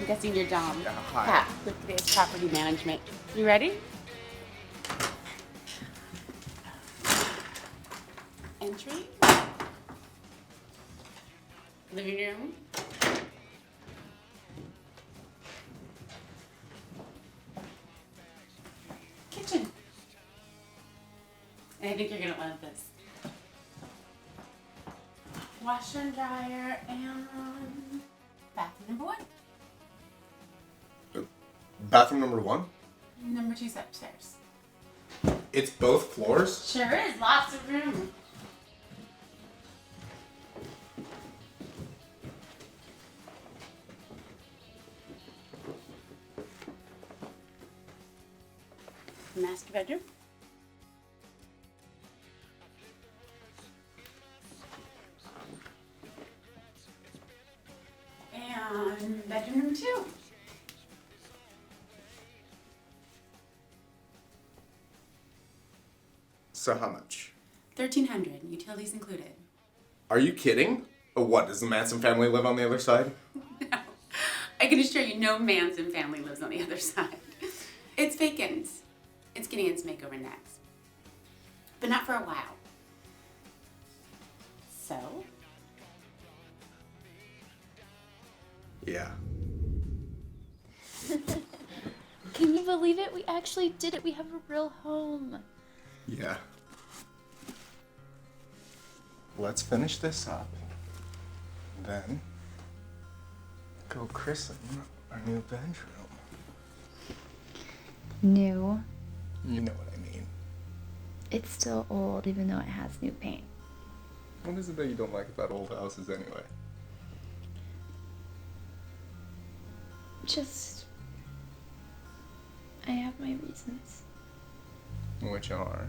guessing you're Dom. Yeah, hi. Pat, with this property management. You ready? Entry. Living room. Kitchen. And I think you're gonna love this. Washer and dryer and bathroom number 1. Bathroom number 1? Number 2's upstairs. It's both floors? Sure is, lots of room. Master bedroom. And bedroom number 2. So how much? $1,300, utilities included. Are you kidding? What, does the Manson family live on the other side? No, I can assure you no Manson family lives on the other side. It's vacant. It's getting its makeover next. But not for a while. So? Yeah. Can you believe it? We actually did it. We have a real home. Yeah. Let's finish this up. Then go christen our new bedroom. New. You know what I mean. It's still old, even though it has new paint. What is it that you don't like about old houses anyway? Just. I have my reasons. Which are?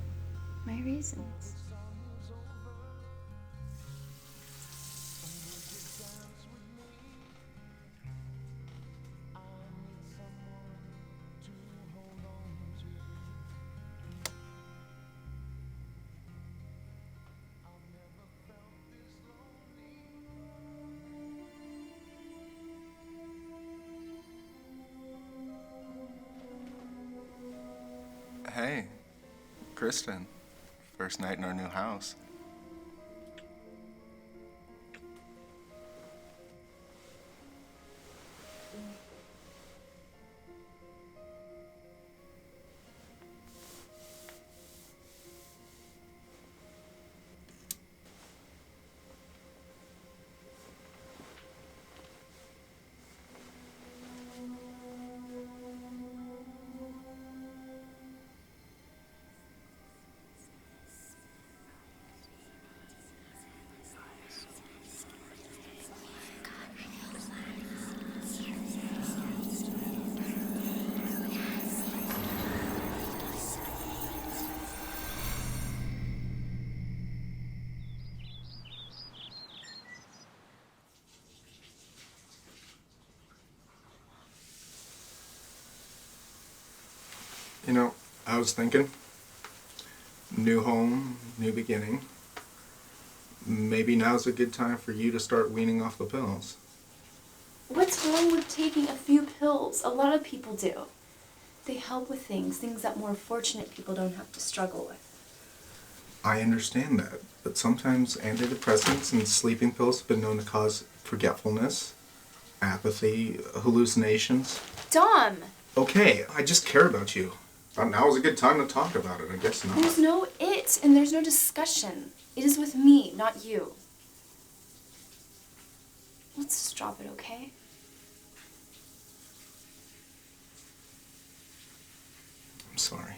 My reasons. Hey, Kristen. First night in our new house. You know, I was thinking, new home, new beginning. Maybe now's a good time for you to start weaning off the pills. What's wrong with taking a few pills? A lot of people do. They help with things that more fortunate people don't have to struggle with. I understand that, but sometimes antidepressants and sleeping pills have been known to cause forgetfulness, apathy, hallucinations. Dom! Okay, I just care about you. Thought now was a good time to talk about it. I guess not. There's no it, and there's no discussion. It is with me, not you. Let's just drop it, okay? I'm sorry.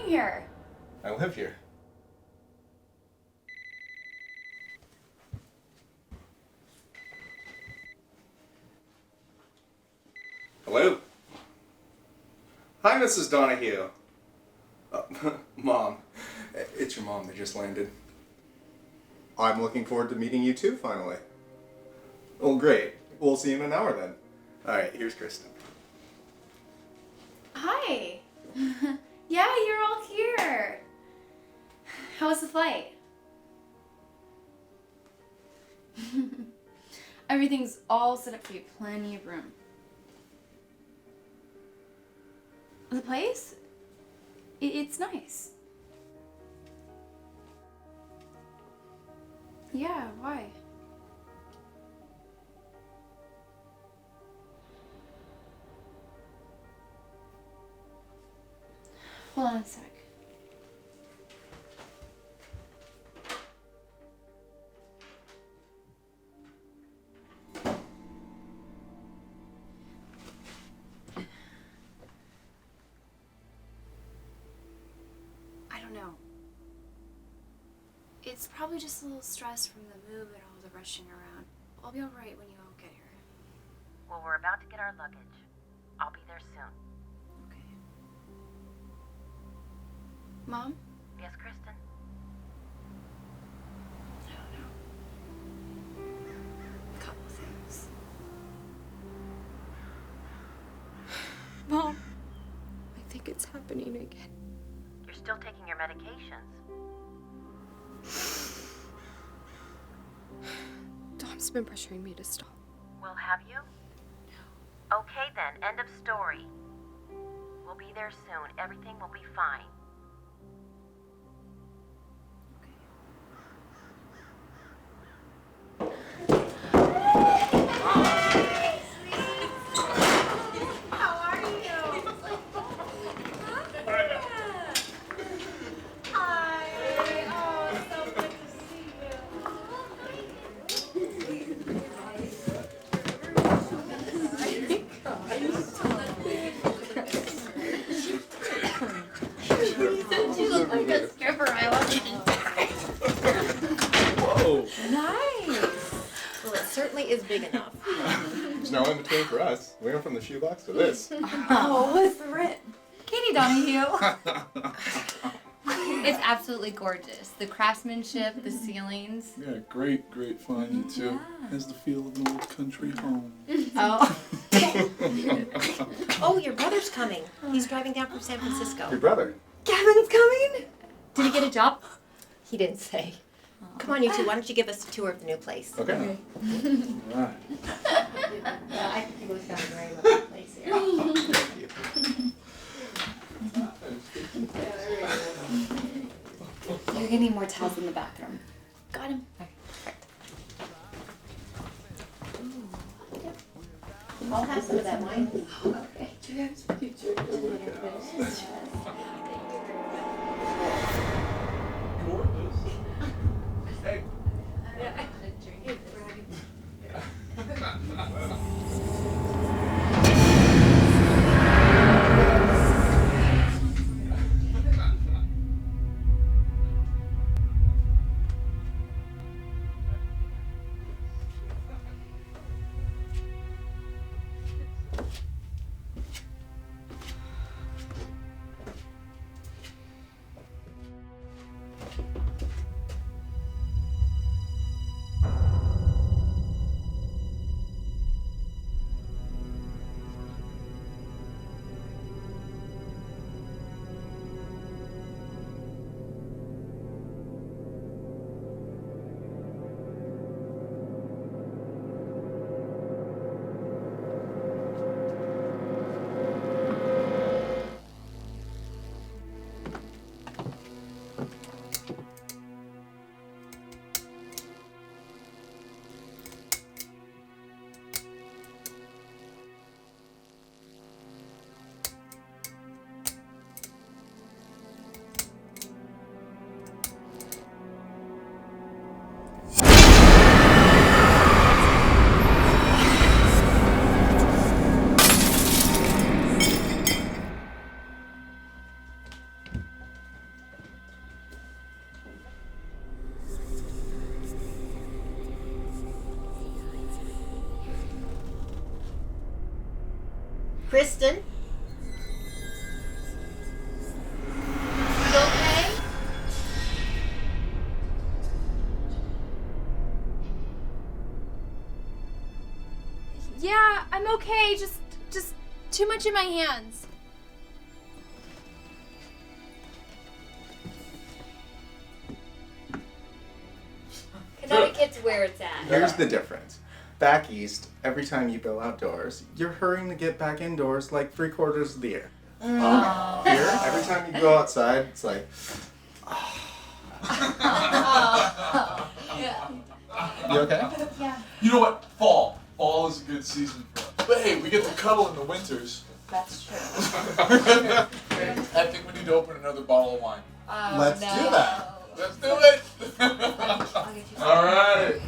here? I live here. Hello? Hi, Mrs. Donahue. Mom. It's your mom that just landed. I'm looking forward to meeting you too, finally. Oh, great. We'll see you in an hour then. Alright, here's Kristen. Hi. Yeah, you're all here. How was the flight? Everything's all set up for you. Plenty of room. The place? It's nice. Yeah, why? Hold on a sec. I don't know. It's probably just a little stress from the move and all the rushing around. I'll be alright when you all get here. Well, we're about to get our luggage. I'll be there soon. Okay. Mom? Yes, Kristen? I don't know. A couple of things. Mom, I think it's happening again. You're still taking your medications. Dom's been pressuring me to stop. Well, have you? No. Okay then, end of story. We'll be there soon. Everything will be fine. Whoa! Nice. Well, it certainly is big enough. There's no in between for us. We went from the shoebox to this. Oh, what's the rent? Katie Donahue. It's absolutely gorgeous. The craftsmanship, the ceilings. Yeah, great find, you two. Has the feel of an old country home. Oh. Oh, your brother's coming. He's driving down from San Francisco. Your brother. Gavin's coming? Did he get a job? He didn't say. Come on, you two. Why don't you give us a tour of the new place? Okay. Right. Yeah, I think we've got a very lovely place here. You're gonna need more towels in the bathroom. Got him. I'll have some of that wine. Okay. Hey. Kristen? You okay? Yeah, I'm okay. Just too much in my hands. Connecticut's where it's at. Here's the difference. Back east, every time you go outdoors, you're hurrying to get back indoors like 3/4 of the year. Here, every time you go outside, it's like, you okay? You know what? Fall. Fall is a good season for us. But hey, we get to cuddle in the winters. That's true. I think we need to open another bottle of wine. Let's do that. Let's do it! All right.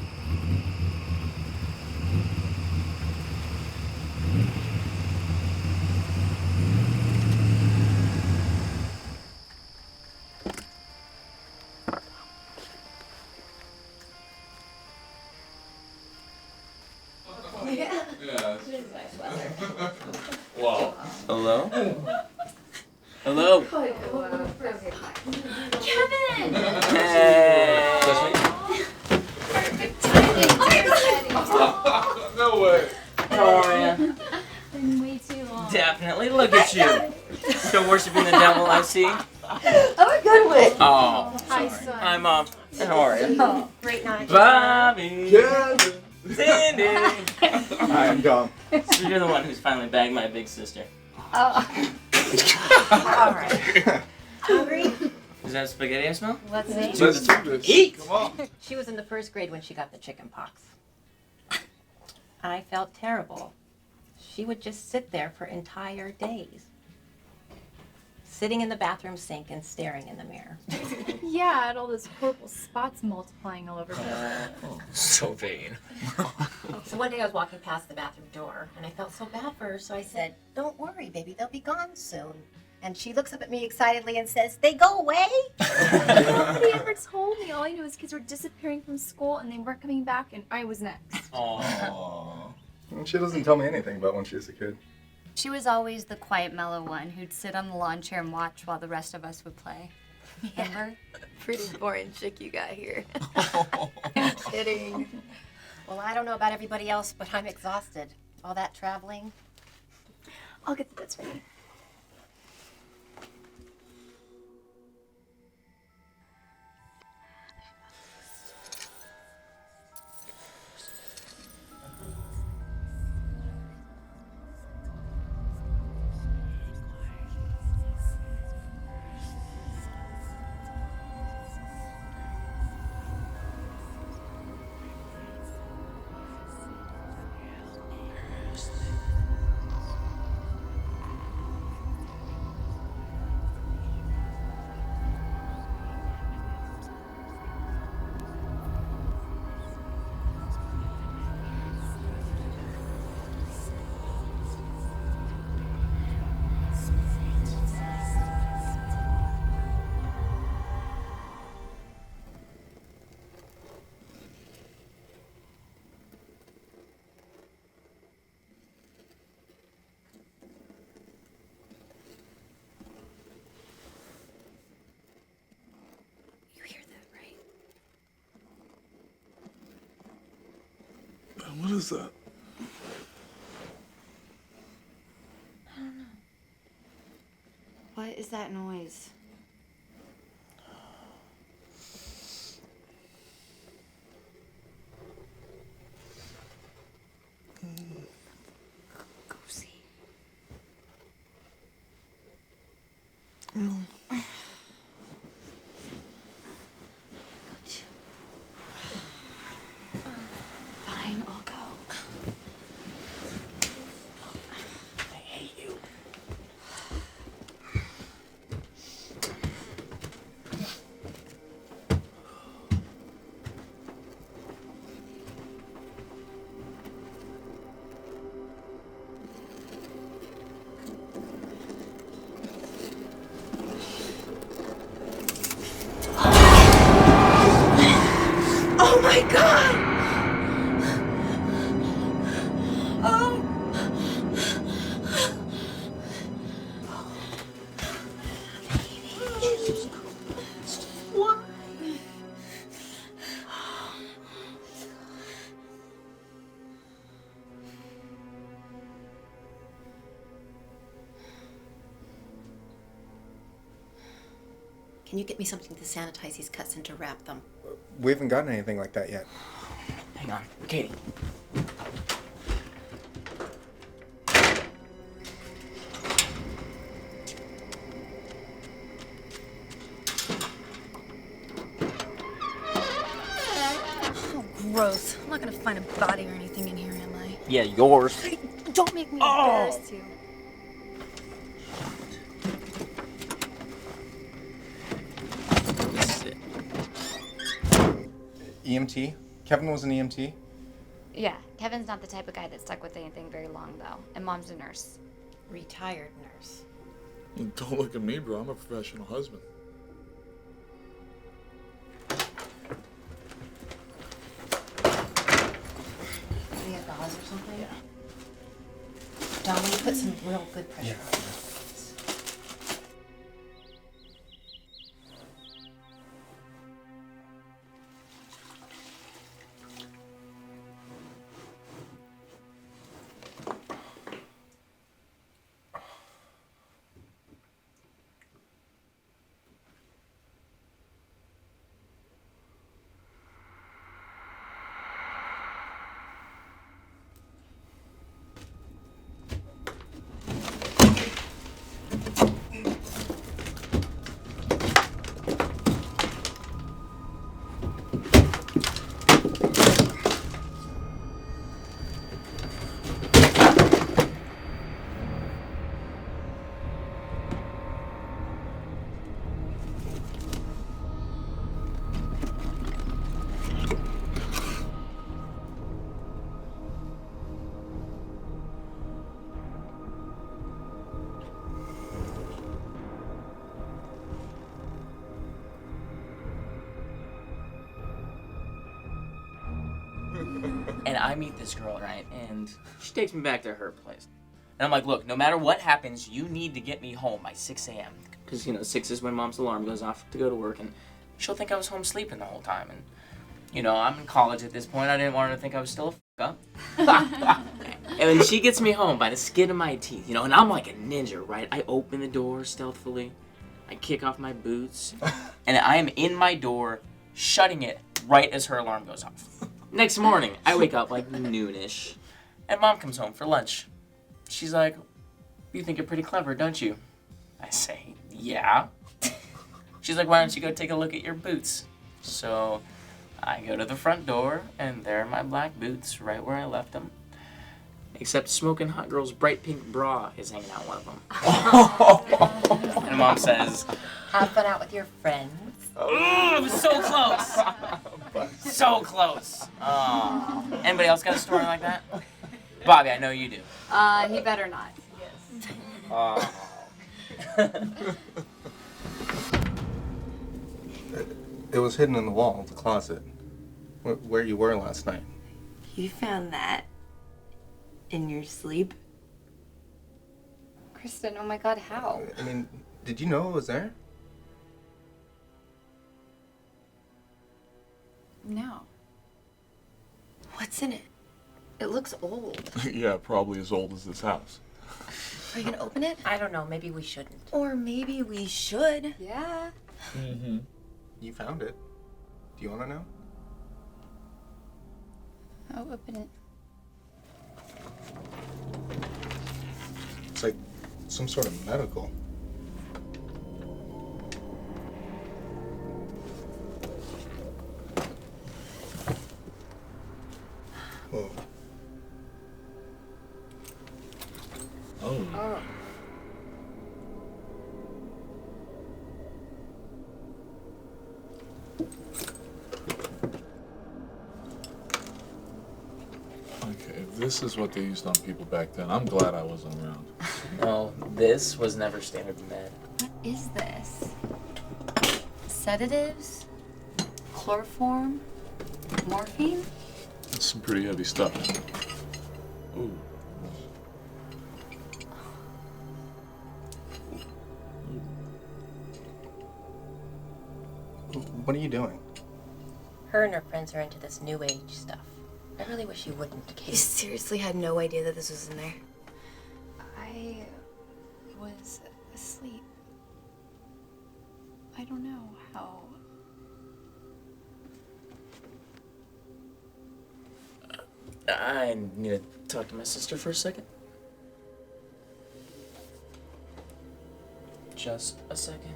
Yeah. Wow. Hello? Hello? Kevin! Hey! No way. How are ya? Been way too long. Definitely. Look at you. Still worshiping the devil, I see. Oh, good one. Oh. Hi, son. Hi, Mom. How are you? Oh, great night. Bobby. Kevin! Cindy. I'm gone. So you're the one who's finally bagged my big sister. Oh. All right. Hungry? Is that spaghetti I smell? Let's see. Let's do this. Eat. Come on. She was in the first grade when she got the chicken pox. I felt terrible. She would just sit there for entire days, sitting in the bathroom sink and staring in the mirror. Yeah, I had all those horrible spots multiplying all over her. So vain. So one day I was walking past the bathroom door and I felt so bad for her, so I said, "Don't worry, baby, they'll be gone soon." And she looks up at me excitedly and says, "They go away?" Nobody ever told me. All I knew is kids were disappearing from school and they weren't coming back, and I was next. Aww. She doesn't tell me anything about when she was a kid. She was always the quiet, mellow one who'd sit on the lawn chair and watch while the rest of us would play. Remember? Pretty boring chick you got here. I'm kidding. Well, I don't know about everybody else, but I'm exhausted. All that traveling. I'll get the bits ready. What is that? What is that noise? Go see. Fine, I'll go. I hate you. Can you get me something to sanitize these cuts and to wrap them? We haven't gotten anything like that yet. Hang on, Katie. Oh, gross. I'm not gonna find a body or anything in here, am I? Yeah, yours. Don't make me embarrassed you. This is it. EMT? Kevin was an E EMT? Yeah, Kevin's not the type of guy that stuck with anything very long, though. And Mom's a nurse. Retired nurse. Don't look at me, bro. I'm a professional husband. Do you have gauze or something? Yeah. Don, will you put some real good pressure on it? And I meet this girl, right? And she takes me back to her place. And I'm like, look, no matter what happens, you need to get me home by 6 a.m. Because, 6 is when Mom's alarm goes off to go to work. And she'll think I was home sleeping the whole time. And, I'm in college at this point. I didn't want her to think I was still a up. And when she gets me home by the skin of my teeth, and I'm like a ninja, right? I open the door stealthily. I kick off my boots. And I am in my door, shutting it right as her alarm goes off. Next morning, I wake up like noonish, and Mom comes home for lunch. She's like, you think you're pretty clever, don't you? I say, yeah. She's like, why don't you go take a look at your boots? So I go to the front door, and there are my black boots right where I left them. Except Smoking Hot Girl's bright pink bra is hanging out one of them. And Mom says, Have fun out with your friends. oh, it was so close. So close. Oh. Anybody else got a story like that? Bobby, I know you do. He better not. Oh. It was hidden in the wall of the closet, where you were last night. You found that in your sleep? Kristen, oh my god, how? I mean, did you know it was there? No. What's in it? It looks old. Yeah, probably as old as this house. Are you gonna open it? I don't know, maybe we shouldn't. Or maybe we should. Yeah. Mm-hmm. You found it. Do you want to know? I'll open it. It's like some sort of medical. Whoa. Oh. Okay, if this is what they used on people back then, I'm glad I wasn't around. No, this was never standard med. What is this? Sedatives? Chloroform? Morphine? It's some pretty heavy stuff. Ooh. What are you doing? Her and her friends are into this new age stuff. I really wish you wouldn't, You Kate. seriously had no idea that this was in there? I was asleep. I don't know how. I need to talk to my sister for a second. Just a second.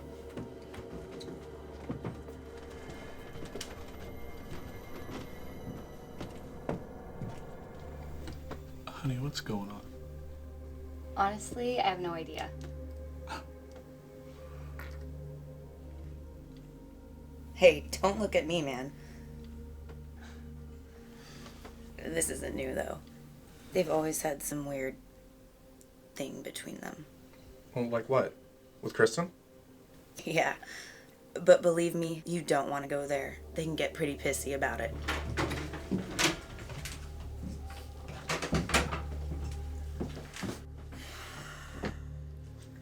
Honey, what's going on? Honestly, I have no idea. Hey, don't look at me, man. This isn't new, though. They've always had some weird thing between them. Well, like what? With Kristen? Yeah. But believe me, you don't want to go there. They can get pretty pissy about it.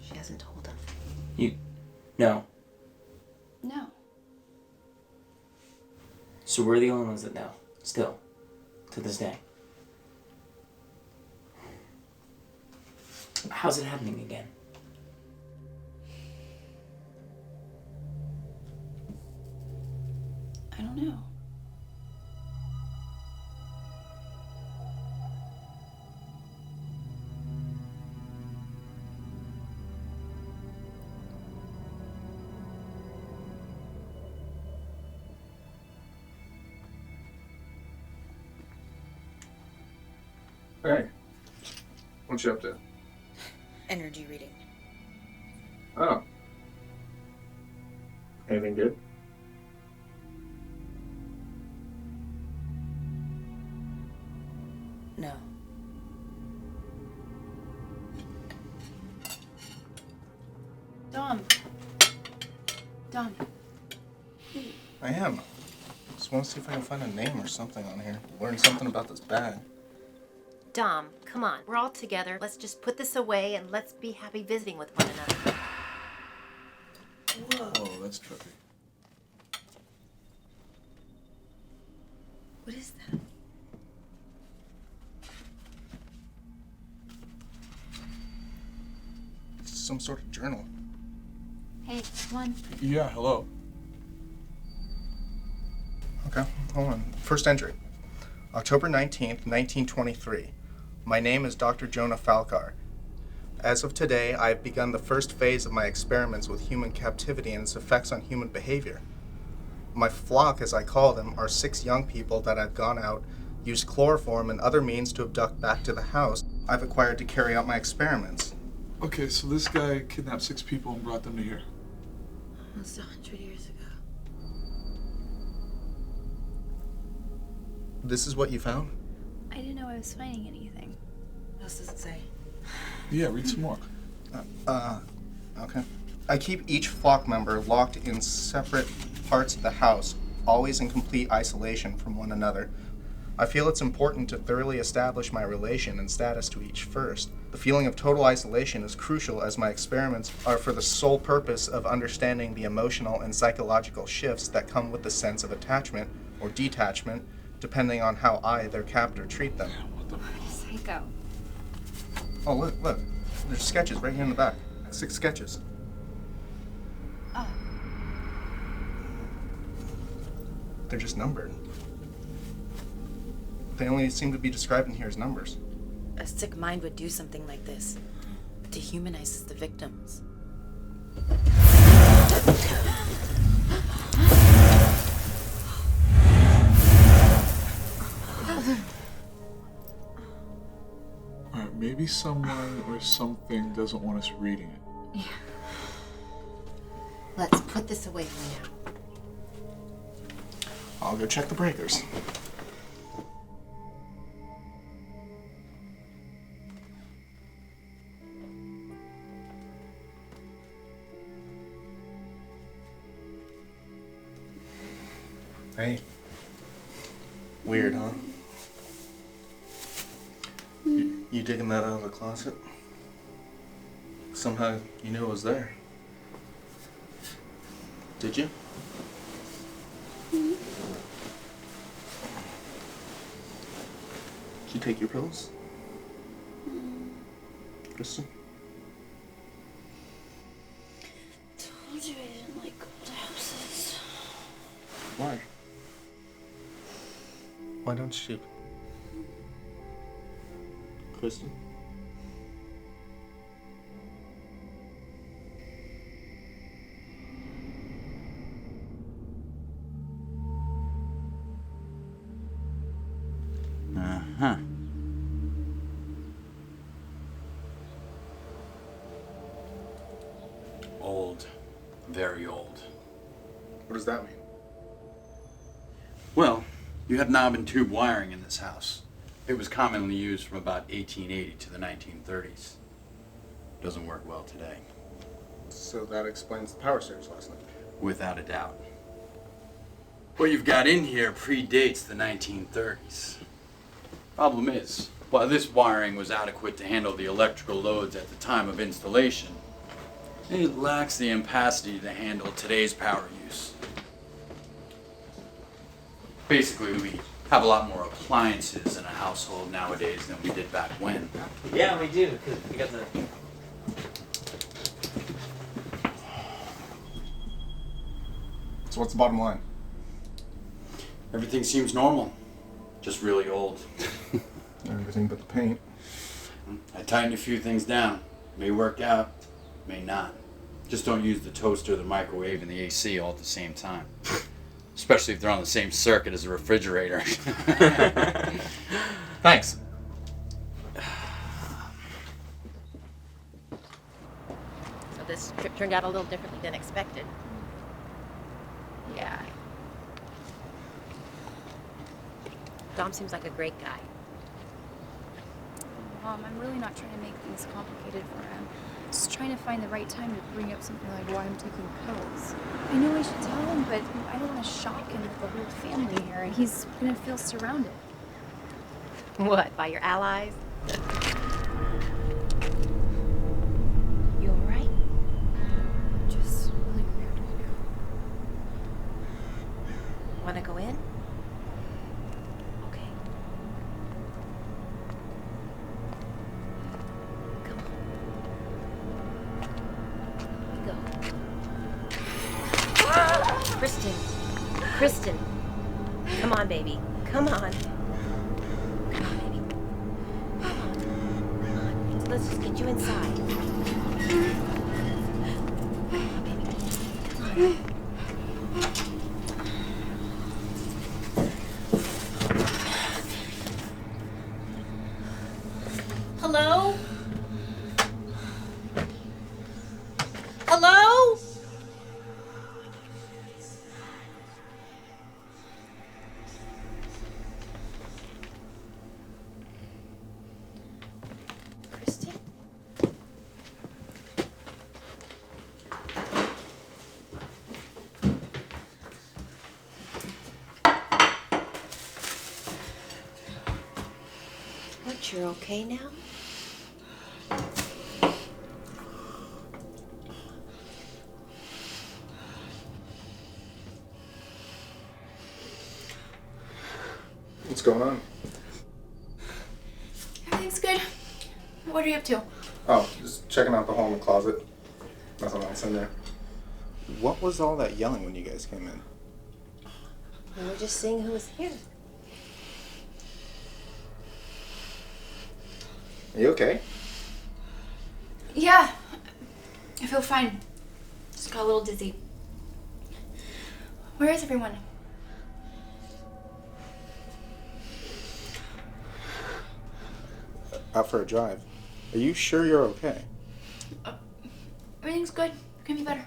She hasn't told him. No. No. So we're the only ones that know. Still. To this day. How's it happening again? I don't know. Hey. What you up to? Energy reading. Oh. Anything good? No. Dom. Dom. I am. Just want to see if I can find a name or something on here. Learn something about this bag. Dom, come on. We're all together. Let's just put this away and let's be happy visiting with one another. Whoa, that's trippy. What is that? It's some sort of journal. Hey, come on. Yeah, hello. Okay, hold on. First entry. October 19th, 1923. My name is Dr. Jonah Falkar. As of today, I have begun the first phase of my experiments with human captivity and its effects on human behavior. My flock, as I call them, are 6 young people that I've gone out, used chloroform and other means to abduct back to the house I've acquired to carry out my experiments. Okay, so this guy kidnapped 6 people and brought them to here. Almost 100 years ago. This is what you found? I didn't know I was finding anything. What else does it say? Yeah, read some more. Okay. I keep each flock member locked in separate parts of the house, always in complete isolation from one another. I feel it's important to thoroughly establish my relation and status to each first. The feeling of total isolation is crucial as my experiments are for the sole purpose of understanding the emotional and psychological shifts that come with the sense of attachment or detachment, depending on how I, their captor, treat them. Psycho. Oh, look. There's sketches right here in the back. 6 sketches. Oh. They're just numbered. They only seem to be described in here as numbers. A sick mind would do something like this. It dehumanizes the victims. Alright, maybe someone or something doesn't want us reading it. Yeah. Let's put this away for now. I'll go check the breakers. Hey. Weird, huh? You digging that out of the closet? Somehow you knew it was there. Did you? Did you take your pills? Kristen? Told you I didn't like cold Why don't you? Kristen? Uh-huh. Old. Very old. What does that mean? Well, you have knob and tube wiring in this house. It was commonly used from about 1880 to the 1930s. Doesn't work well today. So that explains the power surge last night. Without a doubt. What you've got in here predates the 1930s. Problem is, while this wiring was adequate to handle the electrical loads at the time of installation, it lacks the capacity to handle today's power use. Basically, we have a lot more appliances in a household nowadays than we did back when. Yeah, we do, because we got the... So what's the bottom line? Everything seems normal, just really old. Everything but the paint. I tightened a few things down. May work out, may not. Just don't use the toaster, the microwave, and the AC all at the same time. Especially if they're on the same circuit as the refrigerator. Thanks. So this trip turned out a little differently than expected. Yeah. Dom seems like a great guy. Mom, I'm really not trying to make things complicated for him. Just trying to find the right time to bring up something like why I'm taking pills. I know I should tell him, but I don't want to shock him with the whole family here, and he's gonna feel surrounded. What, by your allies? You alright? Just really weird right now. Wanna go in? Okay. Come on. Go. Kristen, come on, baby. Come on. Come on, baby. Come on. Come on. Let's just get you inside. Come on, baby. Come on. Hello? Hello? Kristen? What, you're okay now? What's going on? Everything's good. What are you up to? Oh, just checking out the hole in the closet. Nothing else in there. What was all that yelling when you guys came in? We were just seeing who was here. Are you okay? Yeah, I feel fine. Just got a little dizzy. Where is everyone? Out for a drive. Are you sure you're okay? Everything's good. Can be better.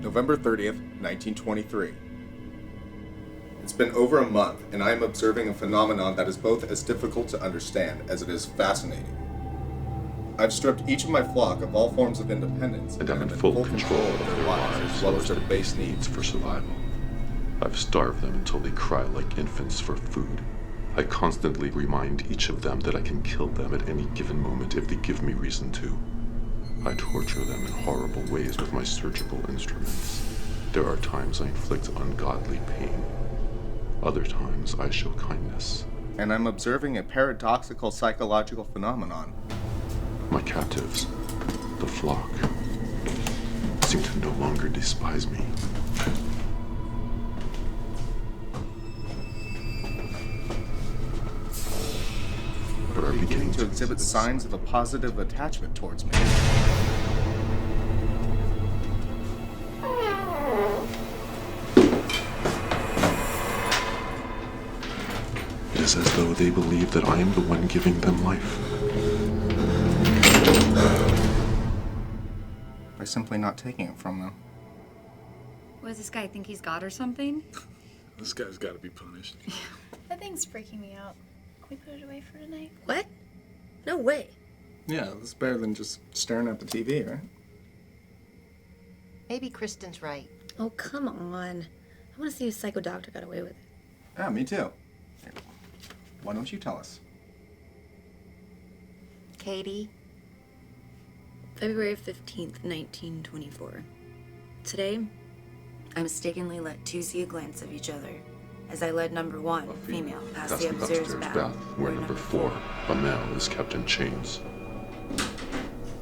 November 30th, 1923. It's been over a month, and I am observing a phenomenon that is both as difficult to understand as it is fascinating. I've stripped each of my flock of all forms of independence and I'm in full control of their lives as well as their base needs for survival. I've starved them until they cry like infants for food. I constantly remind each of them that I can kill them at any given moment if they give me reason to. I torture them in horrible ways with my surgical instruments. There are times I inflict ungodly pain. Other times I show kindness. and I'm observing a paradoxical psychological phenomenon. My captives, the flock, seem to no longer despise me. But are beginning To exhibit signs of a positive attachment towards me. It is as though they believe that I am the one giving them life. By simply not taking it from them. What does this guy think he's God or something? This guy's got to be punished. That thing's freaking me out. Can we put it away for tonight? What? No way. Yeah, that's better than just staring at the TV, right? Maybe Kristen's right. Oh, come on. I want to see if Psycho Doctor got away with it. Yeah, me too. Here, why don't you tell us? Katie? February 15th, 1924. Today, I mistakenly let two see a glance of each other as I led number one, female, past the upstairs bath, where number 4, a male, is kept in chains.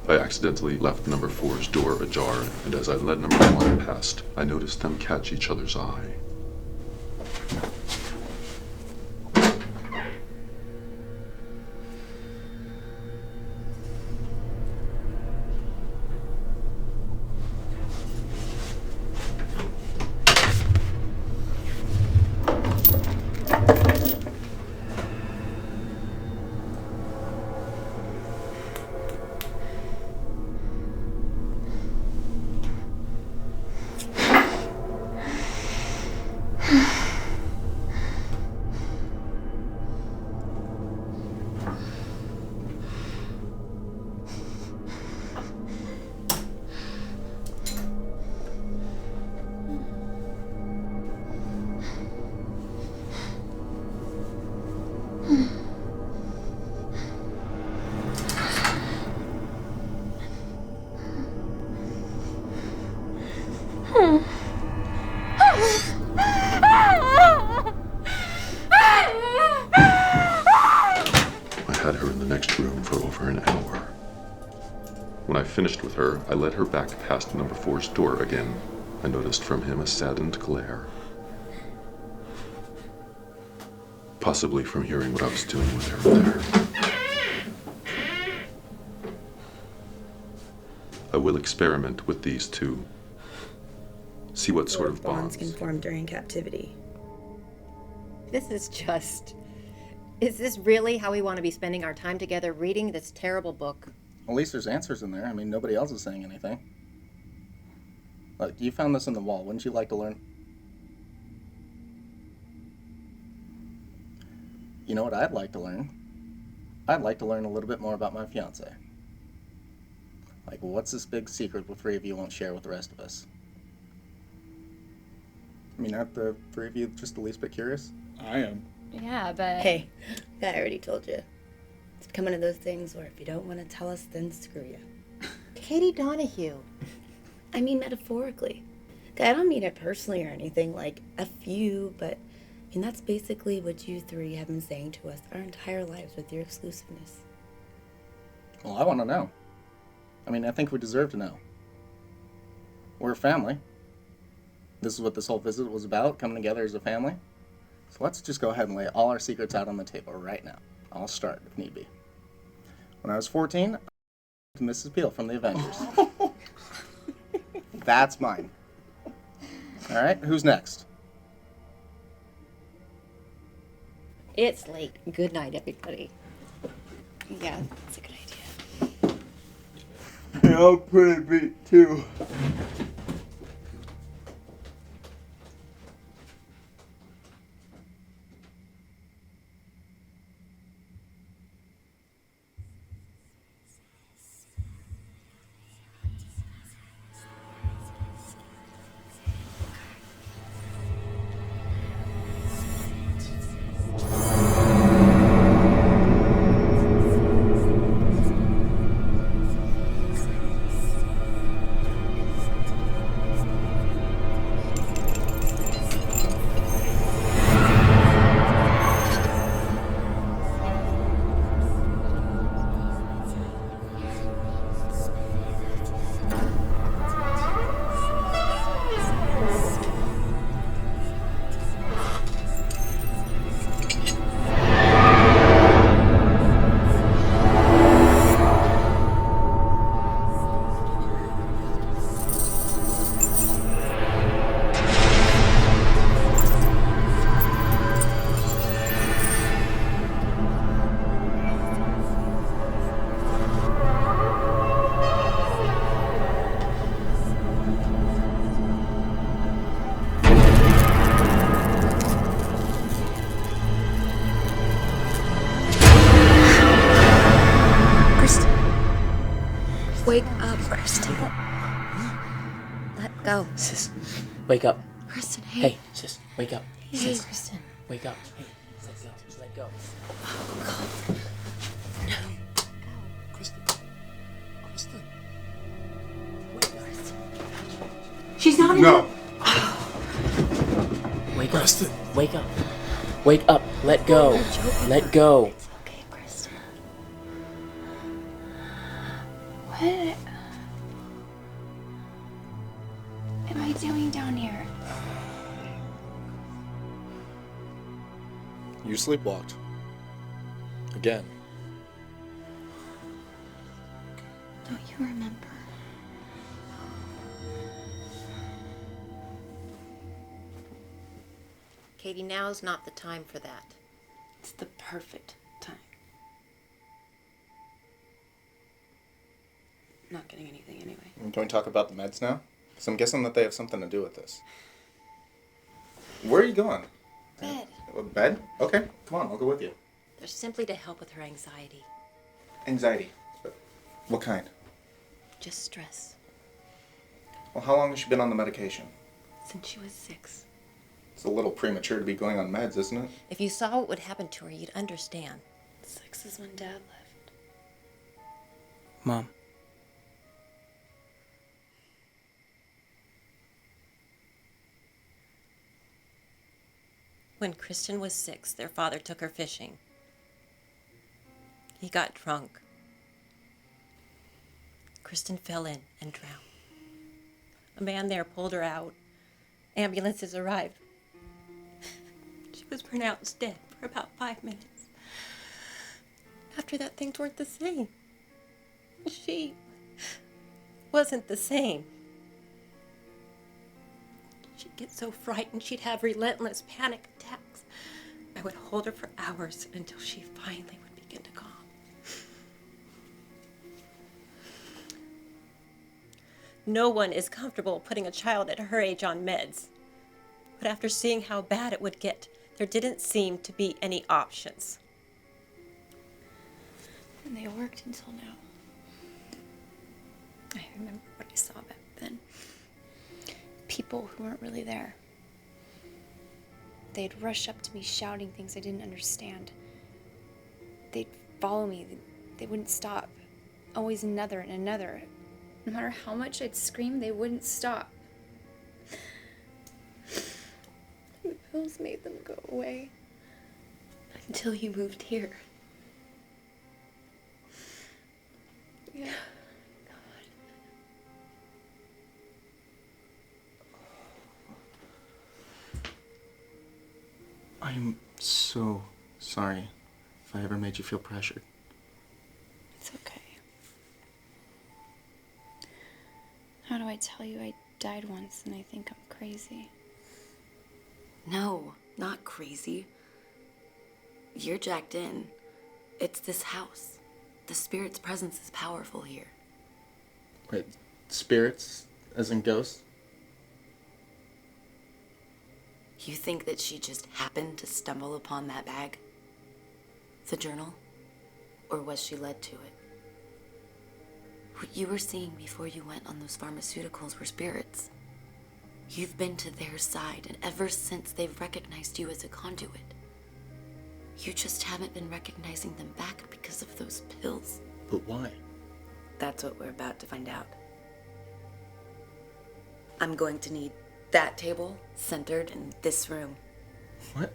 I accidentally left number 4's door ajar, and as I led number 1 past, I noticed them catch each other's eye. I had her in the next room for over an hour. When I finished with her, I led her back past number 4's door again. I noticed from him a saddened glare. Possibly from hearing what I was doing with her there. I will experiment with these two. See what sort of bonds can form during captivity. This is just... Is this really how we want to be spending our time together reading this terrible book? At least there's answers in there. I mean, nobody else is saying anything. Look, you found this in the wall. Wouldn't you like to learn? You know what I'd like to learn? I'd like to learn a little bit more about my fiance. Like, what's this big secret the three of you won't share with the rest of us? I mean, aren't the three of you just the least bit curious? I am. Yeah, but... Hey, I already told you. It's come one of those things where if you don't want to tell us, then screw you. Katie Donahue. I mean metaphorically. I don't mean it personally or anything, like, F you, but I mean, that's basically what you three have been saying to us our entire lives with your exclusiveness. Well, I want to know. I mean, I think we deserve to know. We're a family. This is what this whole visit was about, coming together as a family. So let's just go ahead and lay all our secrets out on the table right now. I'll start if need be. When I was 14, I to Mrs. Peel from the Avengers. That's mine. All right, who's next? It's late. Good night, everybody. Yeah, that's a good idea. Yeah, I'm pretty beat too. Wake up, Kristen. Let go. Sis, wake up. Kristen, hey. Hey, sis, wake up. Hey, Sis, Kristen. wake up. Hey, let go. Just let go. She's not in No. Wake up. Wake up. Wake up. Let go. Let go. Okay, Kristen. What am I doing down here? You sleepwalked. Again. Don't you remember? Katie, now's not the time for that. It's the perfect time. Not getting anything anyway. Can we talk about the meds now? Because I'm guessing that they have something to do with this. Where are you going? Bed. Bed? Okay, come on, I'll go with you. They're simply to help with her anxiety. Anxiety. What kind? Just stress. Well, how long has she been on the medication? Since she was 6. It's a little premature to be going on meds, isn't it? If you saw what would happen to her, you'd understand. 6 is when Dad left. Mom. When Kristen was 6, their father took her fishing. He got drunk. Kristen fell in and drowned. A man there pulled her out. Ambulances arrived. She was pronounced dead for about 5 minutes. After that, things weren't the same. She wasn't the same. She'd get so frightened she'd have relentless panic attacks. I would hold her for hours until she finally would begin to calm. No one is comfortable putting a child at her age on meds. But after seeing how bad it would get, there didn't seem to be any options. And they worked until now. I remember what I saw back then. People who weren't really there. They'd rush up to me shouting things I didn't understand. They'd follow me. They wouldn't stop. Always another and another. No matter how much I'd scream, they wouldn't stop. The pills made them go away. Until you moved here. Yeah. I'm so sorry if I ever made you feel pressured. It's okay. How do I tell you I died once and I think I'm crazy? No, not crazy. You're jacked in. It's this house. The spirit's presence is powerful here. Wait, spirits, as in ghosts? You think that she just happened to stumble upon that bag? The journal? Or was she led to it? What you were seeing before you went on those pharmaceuticals were spirits. You've been to their side, and ever since they've recognized you as a conduit. You just haven't been recognizing them back because of those pills. But why? That's what we're about to find out. I'm going to need that table centered in this room. What?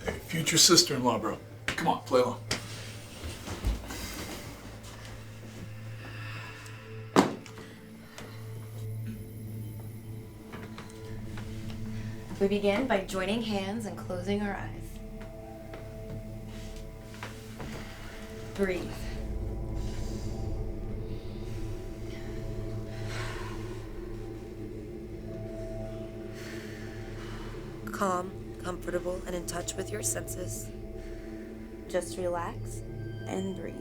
Hey, future sister-in-law, bro. Come on, play along. We begin by joining hands and closing our eyes. Breathe. Calm, comfortable, and in touch with your senses. Just relax and breathe.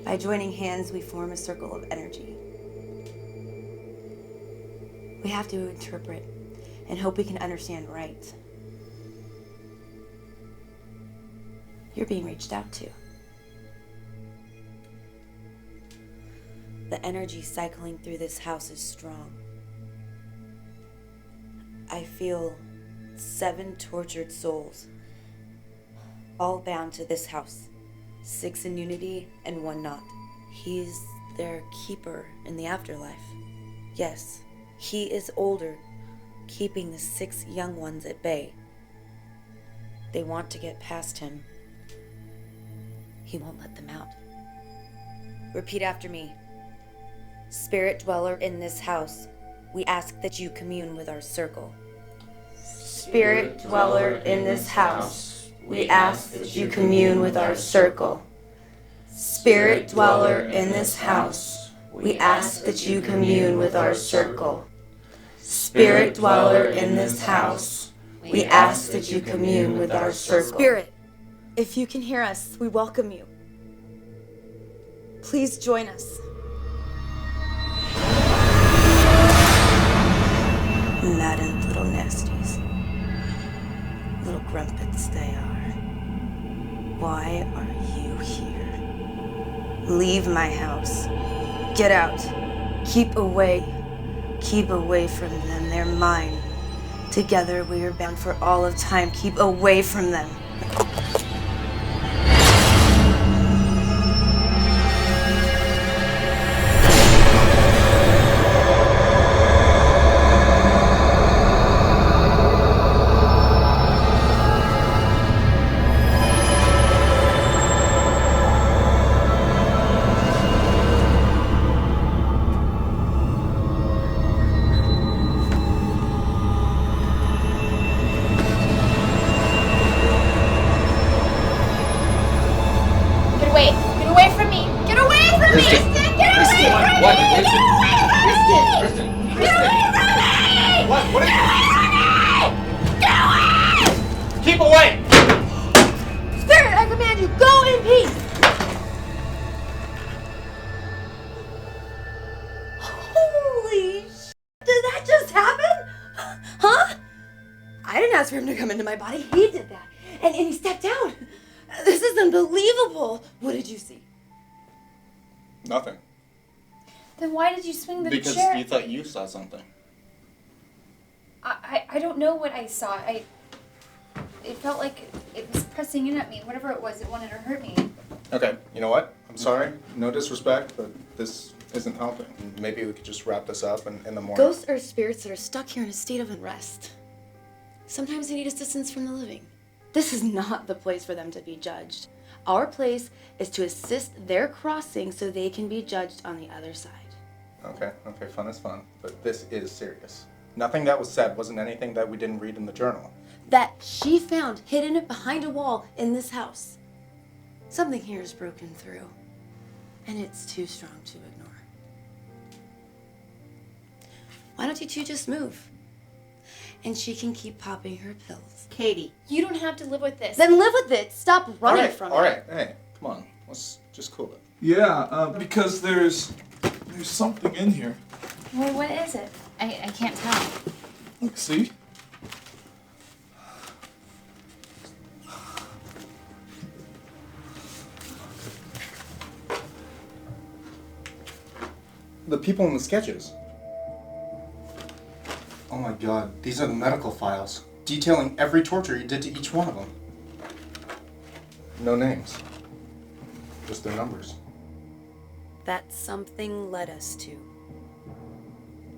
By joining hands, we form a circle of energy. We have to interpret and hope we can understand right. You're being reached out to. The energy cycling through this house is strong. I feel 7 tortured souls, all bound to this house. 6 in unity and 1 not. He's their keeper in the afterlife. Yes, he is older, keeping the 6 young ones at bay. They want to get past him. He won't let them out. Repeat after me. Spirit dweller in this house, we ask that you commune with our circle. Spirit dweller in this house, we ask that you commune with our circle. Spirit dweller in this house, we ask that you commune with our circle. Spirit dweller in this house, we ask that you commune with our circle. Spirit, if you can hear us, we welcome you. Please join us. Maddened little nasties. Little grumpets they are. Why are you here? Leave my house. Get out. Keep away. Keep away from them. They're mine. Together we are bound for all of time. Keep away from them. For him to come into my body. He did that. And he stepped out. This is unbelievable. What did you see? Nothing. Then why did you swing the chair? Because you thought you saw something. I don't know what I saw. It felt like it was pressing in at me. Whatever it was, it wanted to hurt me. Okay, you know what? I'm sorry. No disrespect, but this isn't helping. Maybe we could just wrap this up in the morning. Ghosts are spirits that are stuck here in a state of unrest. Sometimes they need assistance from the living. This is not the place for them to be judged. Our place is to assist their crossing so they can be judged on the other side. Okay, fun is fun, but this is serious. Nothing that was said wasn't anything that we didn't read in the journal. That she found hidden behind a wall in this house. Something here is broken through, and it's too strong to ignore. Why don't you two just move? And she can keep popping her pills. Katie, you don't have to live with this. Then live with it. Stop running from it. All right, hey, come on. Let's just cool it. Yeah, because there's something in here. Well, what is it? I can't tell. Look, see? The people in the sketches. Oh my god, these are the medical files, detailing every torture you did to each one of them. No names, just their numbers. That something led us to.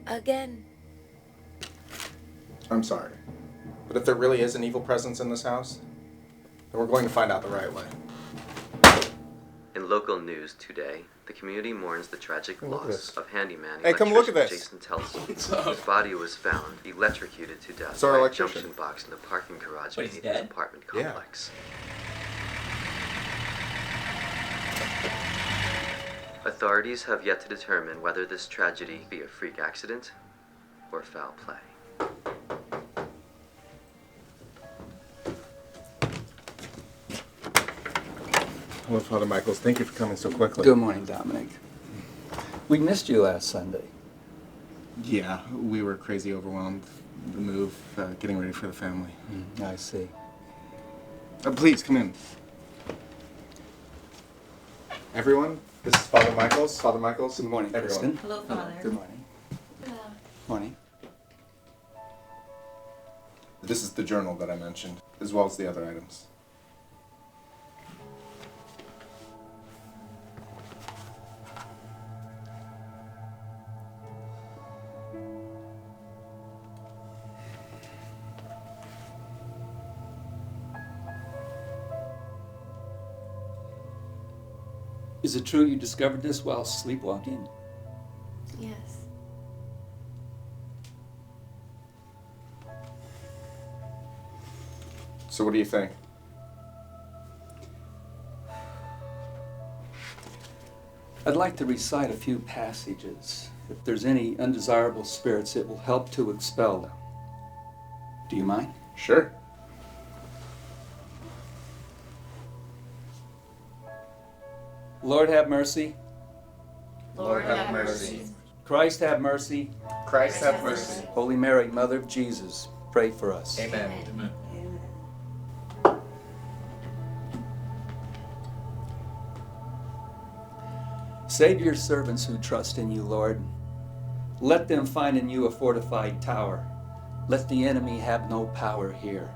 Again. I'm sorry, but if there really is an evil presence in this house, then we're going to find out the right way. In local news today, the community mourns the tragic loss of handyman Hey, come look at electrician this. Jason Telson, whose body was found electrocuted to death So our by a electrician. junction box in the parking garage Wait, he's beneath his dead? apartment Yeah. complex. Authorities have yet to determine whether this tragedy be a freak accident or foul play. Hello, Father Michaels. Thank you for coming so quickly. Good morning, Dominic. We missed you last Sunday. Yeah, we were crazy overwhelmed. The move, getting ready for the family. I see. Please, come in. Everyone, this is Father Michaels. Father Michaels. Good morning, everyone. Kristen. Hello, Father. Good morning. Morning. This is the journal that I mentioned, as well as the other items. Is it true you discovered this while sleepwalking? Yes. So what do you think? I'd like to recite a few passages. If there's any undesirable spirits, it will help to expel them. Do you mind? Sure. Lord have mercy. Lord have mercy. Christ have mercy. Christ have mercy. Holy Mary, Mother of Jesus, pray for us. Amen. Amen. Save your servants who trust in you, Lord. Let them find in you a fortified tower. Let the enemy have no power here.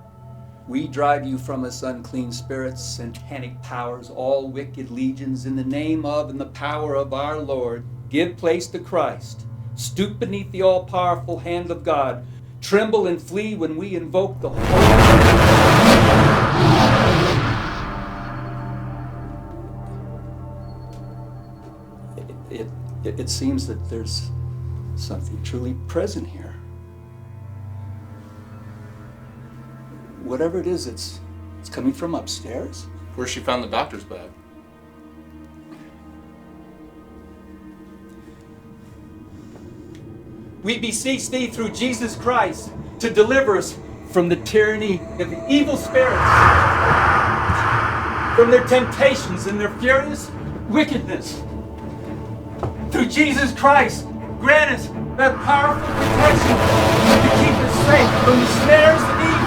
We drive you from us, unclean spirits, satanic powers, all wicked legions, in the name of and the power of our Lord. Give place to Christ. Stoop beneath the all-powerful hand of God. Tremble and flee when we invoke the It seems that there's something truly present here. Whatever it is, it's coming from upstairs. Where she found the doctor's bag. We beseech thee through Jesus Christ to deliver us from the tyranny of the evil spirits, from their temptations and their furious wickedness. Through Jesus Christ, grant us that powerful protection to keep us safe from the snares of evil.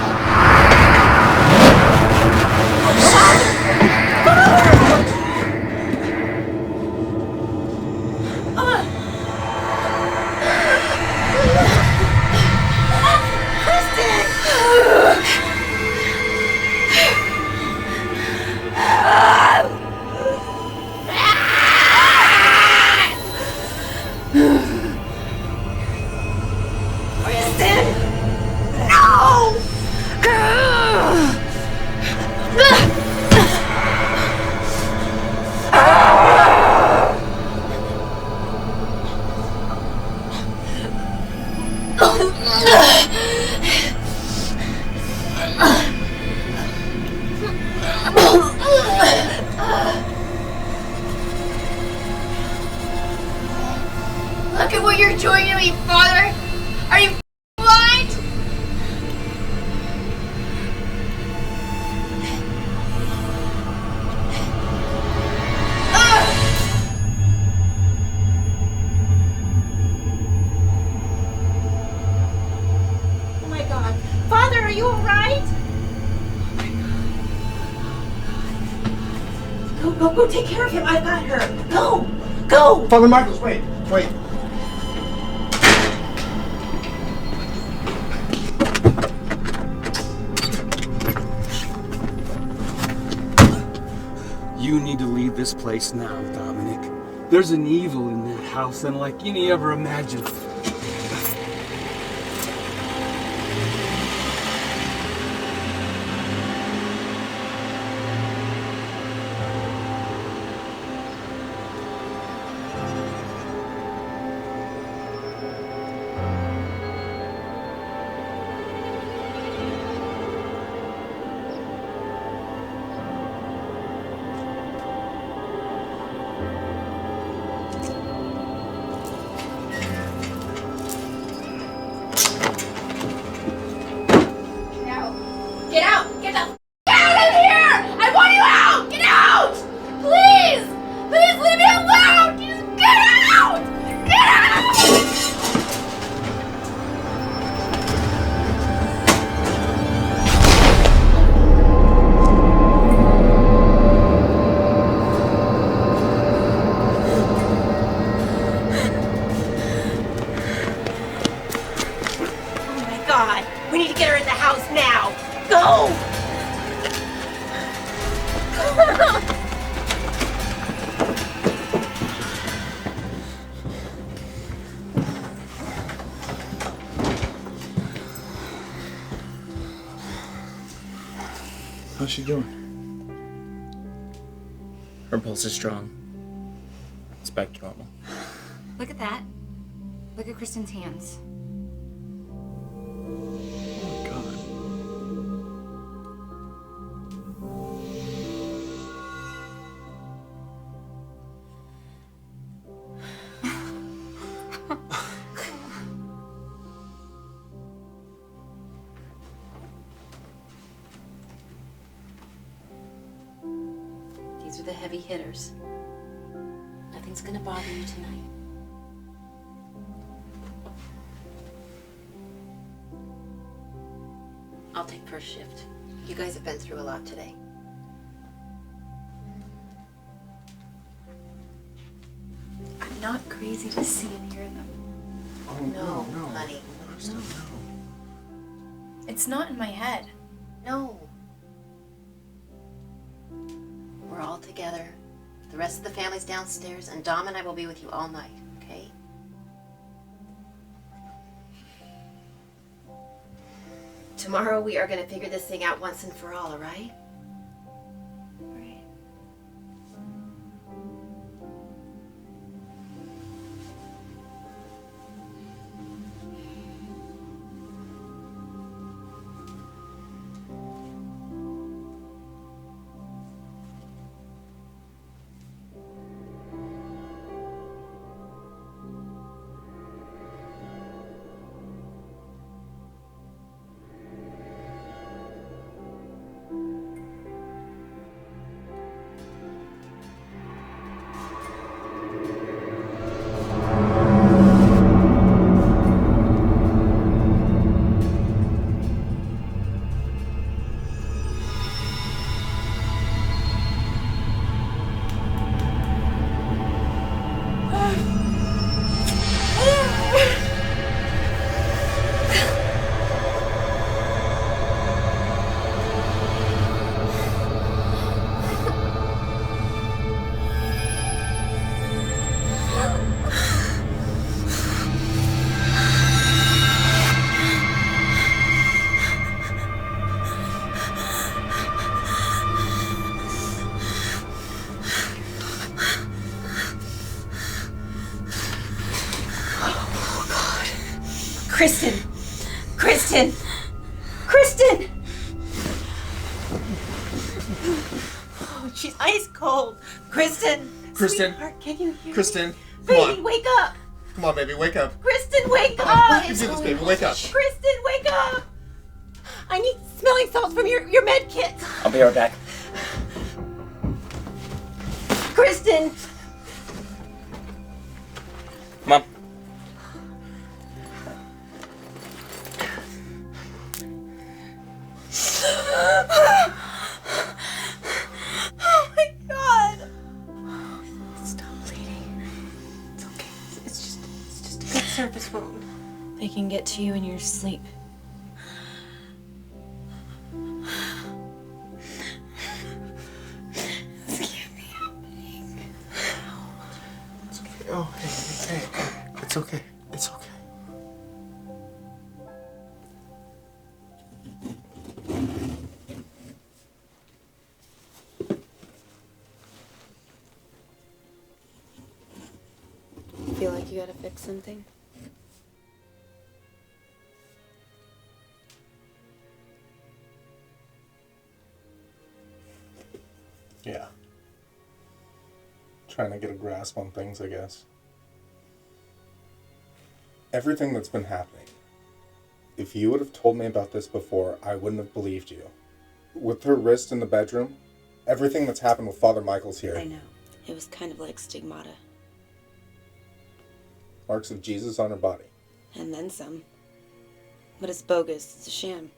Look at what you're doing to me, Father! Are you blind? Oh my God. Father, are you alright? Go take care of him. I've got her. Go! Father Michaels, wait. You need to leave this place now, Dominic. There's an evil in that house unlike any ever imagined. How's she doing? Her pulse is strong. It's back to normal. Look at that. Look at Kristen's hands. Oh my God. These are the heavy hitters. Nothing's gonna bother you tonight. I'll take first shift. You guys have been through a lot today. I'm not crazy to see and hear them. Oh, No, honey. Kristen, no. It's not in my head. No. We're all together. The rest of the family's downstairs, and Dom and I will be with you all night, okay? Tomorrow we are gonna figure this thing out once and for all, alright? Right. Kristen! Kristen! Kristen! Oh, she's ice cold. Kristen! Kristen! Sweetheart, can you hear Kristen, me? come Baby, on. wake up! Come on, baby, wake up. Kristen, wake You up! can do this, baby, wake up. Kristen, wake up! I need smelling salts from your med kit. I'll be right back. Kristen! Mom. Oh my God! Stop bleeding. It's okay. It's just a good surface wound. They can get to you in your sleep. This can't be happening. It's okay. Oh, hey. It's okay. It's okay. Feel like you gotta fix something? Yeah. Trying to get a grasp on things, I guess. Everything that's been happening. If you would have told me about this before, I wouldn't have believed you. With her wrist in the bedroom, everything that's happened with Father Michael's here. I know. It was kind of like stigmata. Marks of Jesus on her body. And then some. But it's bogus. It's a sham.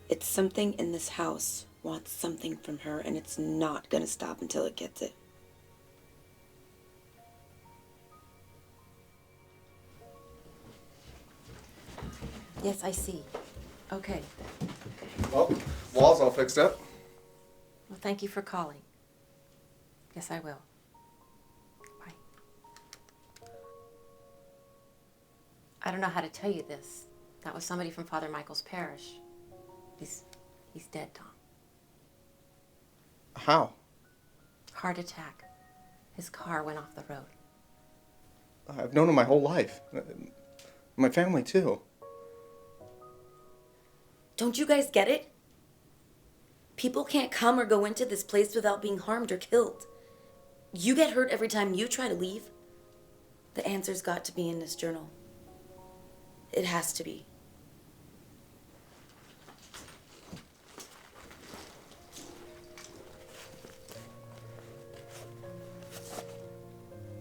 It's something in this house wants something from her, and it's not gonna stop until it gets it. Yes, I see. Okay. Well, wall's all fixed up. Well, thank you for calling. Yes, I will. Bye. I don't know how to tell you this. That was somebody from Father Michael's parish. He's dead, Tom. How? Heart attack. His car went off the road. I've known him my whole life. My family, too. Don't you guys get it? People can't come or go into this place without being harmed or killed. You get hurt every time you try to leave. The answer's got to be in this journal. It has to be.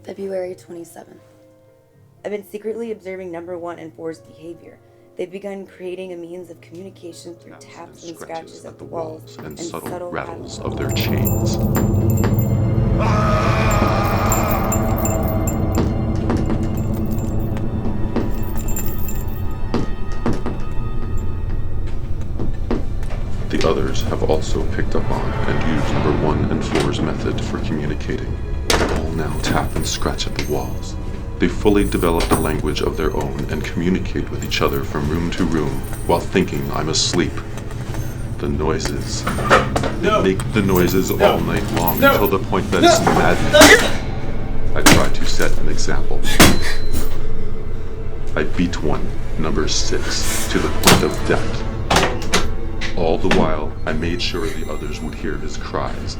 February 27th. I've been secretly observing number 1 and 4's behavior. They've begun creating a means of communication through taps and scratches at the walls and subtle rattles of their chains. The others have also picked up on and used number 1 and 4's method for communicating. They all now tap and scratch at the walls. They fully developed a language of their own and communicate with each other from room to room while thinking I'm asleep. The noises. They make the noises all night long until the point that it's madness. I try to set an example. I beat one, number 6, to the point of death. All the while, I made sure the others would hear his cries.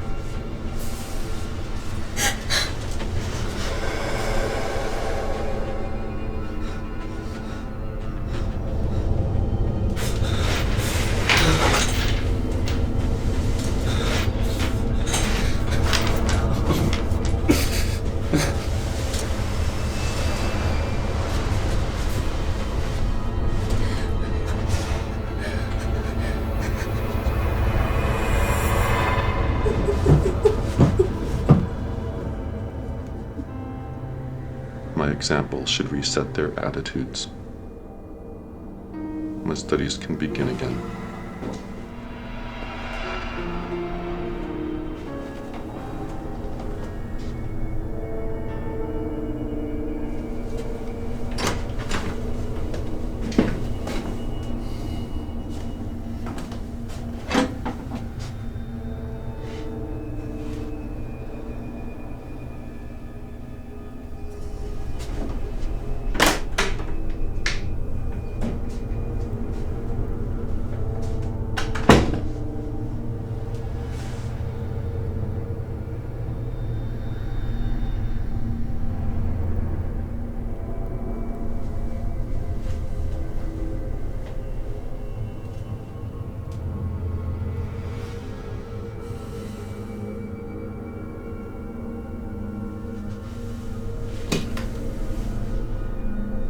My example should reset their attitudes. My studies can begin again.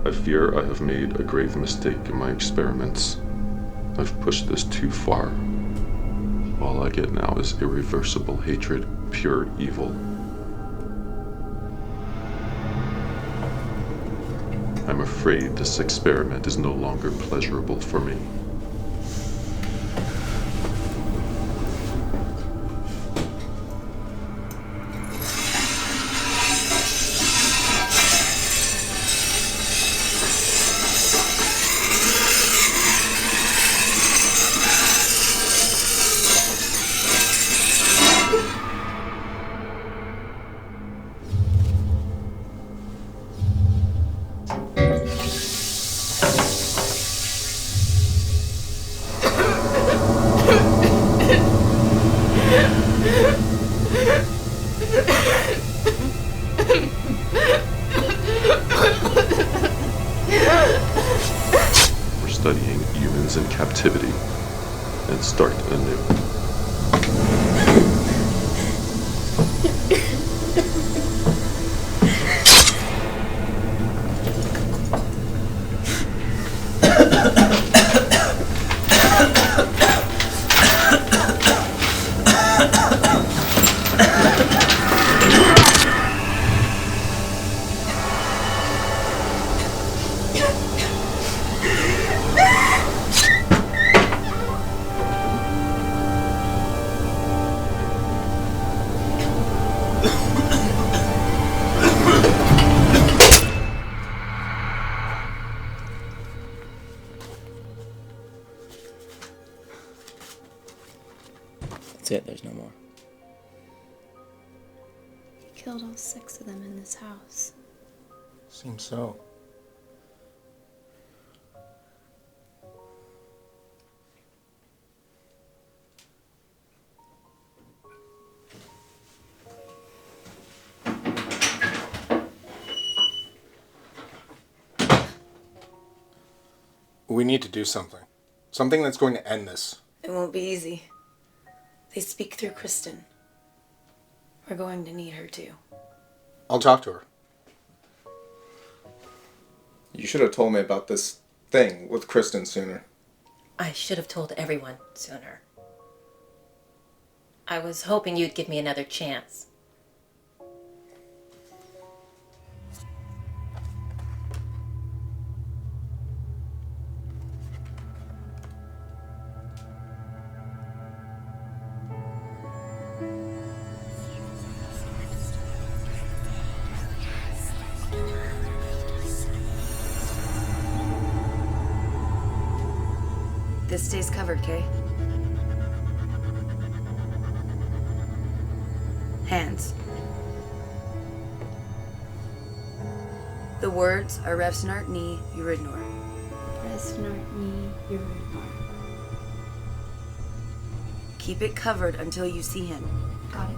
I fear I have made a grave mistake in my experiments. I've pushed this too far. All I get now is irreversible hatred, pure evil. I'm afraid this experiment is no longer pleasurable for me. We're studying humans in captivity and start anew. killed all 6 of them in this house. Seems so. We need to do something. Something that's going to end this. It won't be easy. They speak through Kristen. We're going to need her too. I'll talk to her. You should have told me about this thing with Kristen sooner. I should have told everyone sooner. I was hoping you'd give me another chance. This stays covered, Kay. Hands. The words are Revsnart Ni Uridnor. Revsnart Ni Uridnor. Keep it covered until you see him. Got it.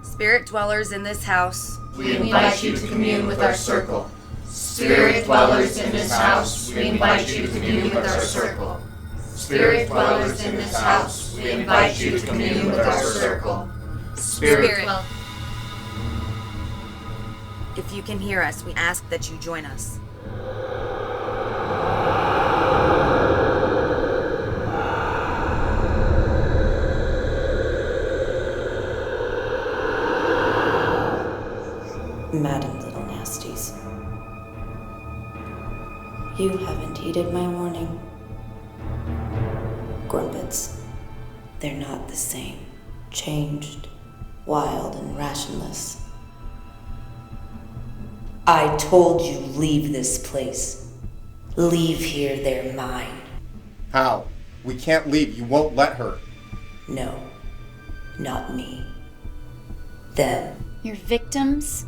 Spirit dwellers in this house, we invite you to commune with our circle. Spirit dwellers in this house, we invite you to commune with our circle. Spirit dwellers in this house, we invite you to commune with our circle. Spirit. If you can hear us, we ask that you join us. Madam Little Nasties, you haven't heeded my warning. Grumpets, they're not the same. Changed, wild, and rationless. I told you, leave this place. Leave here, they're mine. How? We can't leave. You won't let her. No, not me. Them. Your victims?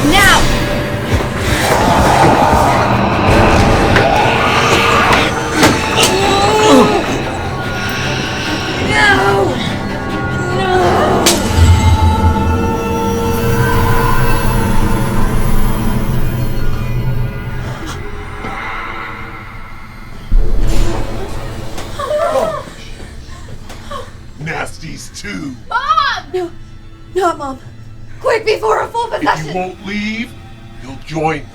Now! Nasties too. Mom! No, not Mom. Quick before a full possession. If you won't leave, you'll join them.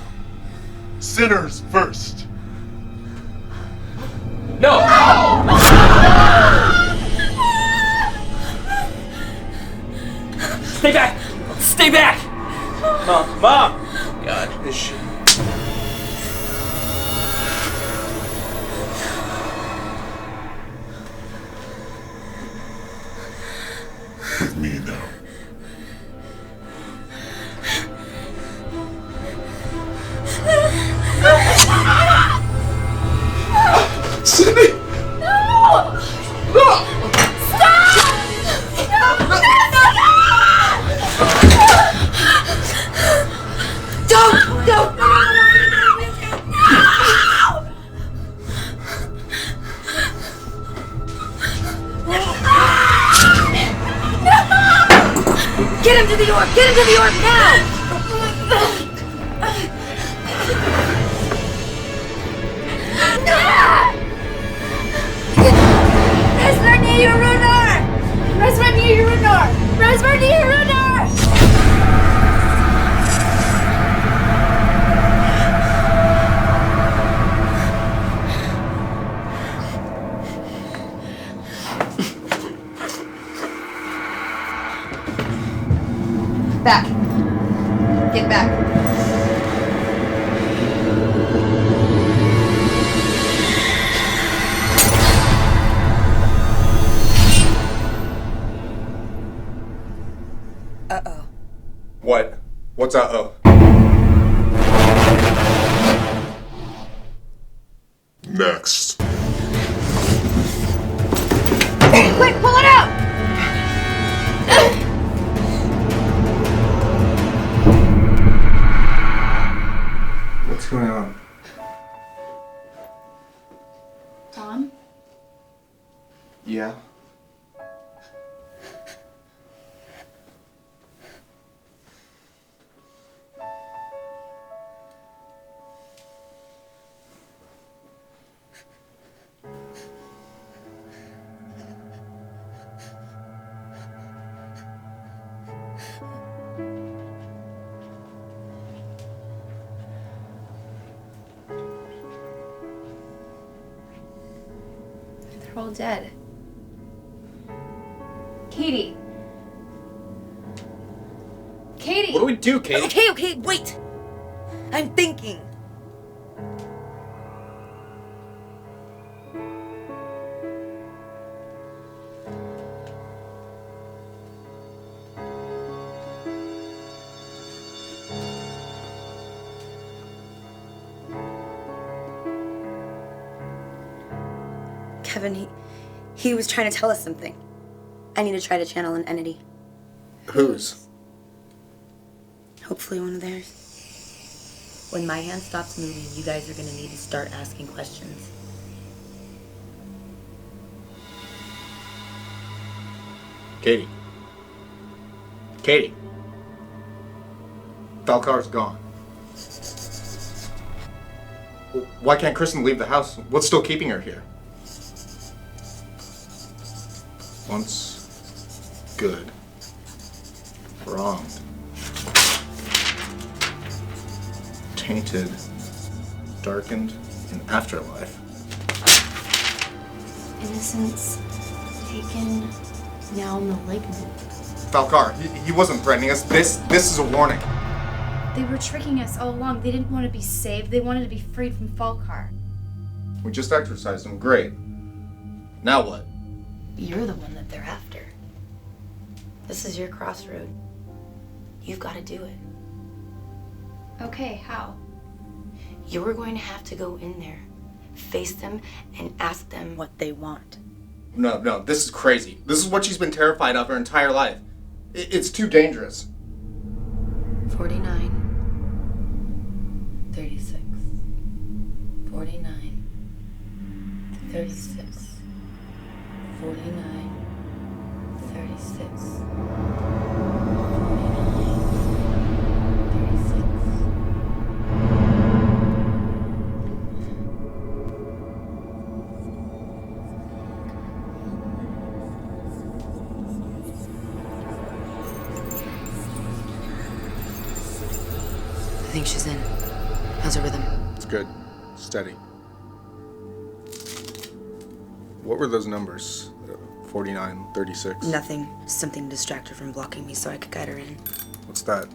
Sinners first. No! Stay back! Stay back! Mom! Mom! God. Is she? With me now. Sydney! No! No! Stop! No! Don't! Get him to the orb! Get him to the orb now! Resvarni Runar! Resvarni Runar! Resvarni Runar! Back. Get back. Uh-oh. What? What's uh-oh? Next. Quick, pull it out! What's going on? Tom? Yeah? They're all dead. Katie. Katie! What do we do, Katie? Okay, wait! I'm thinking. Kevin, he was trying to tell us something. I need to try to channel an entity. Whose? Hopefully one of theirs. When my hand stops moving, you guys are gonna need to start asking questions. Katie. Katie. Falcar's gone. Why can't Kristen leave the house? What's still keeping her here? Once good, wronged, tainted, darkened, in afterlife. Innocence taken, now malignant. Falcar, he wasn't threatening us. This is a warning. They were tricking us all along. They didn't want to be saved. They wanted to be freed from Falcar. We just exorcised him. Great. Now what? You're the one that they're after. This is your crossroad. You've got to do it. Okay, how? You're going to have to go in there, face them, and ask them what they want. No, this is crazy. This is what she's been terrified of her entire life. It's too dangerous. 49, 36, 49, 36, 49, 36. I think she's in. How's her rhythm? It's good. Steady. What were those numbers? 49, 36? Nothing. Something to distract her from blocking me so I could guide her in. What's that?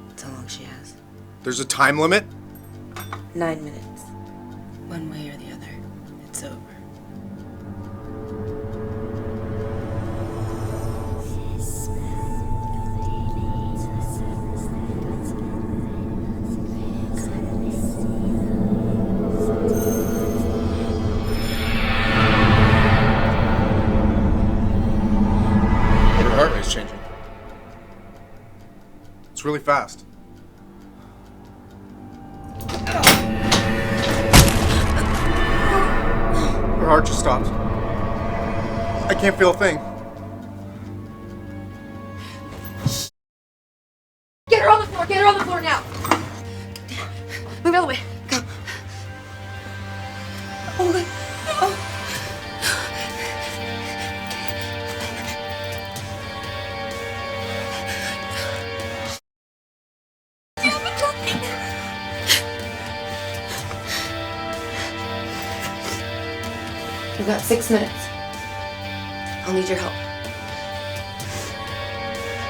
That's how long she has. There's a time limit? 9 minutes. One way or the other, it's over. Her heart rate's changing. It's really fast. Her heart just stopped. I can't feel a thing. Get her on the floor! Get her on the floor now! Move out of the way. Go. Oh, God. Oh. You've got 6 minutes. I'll need your help.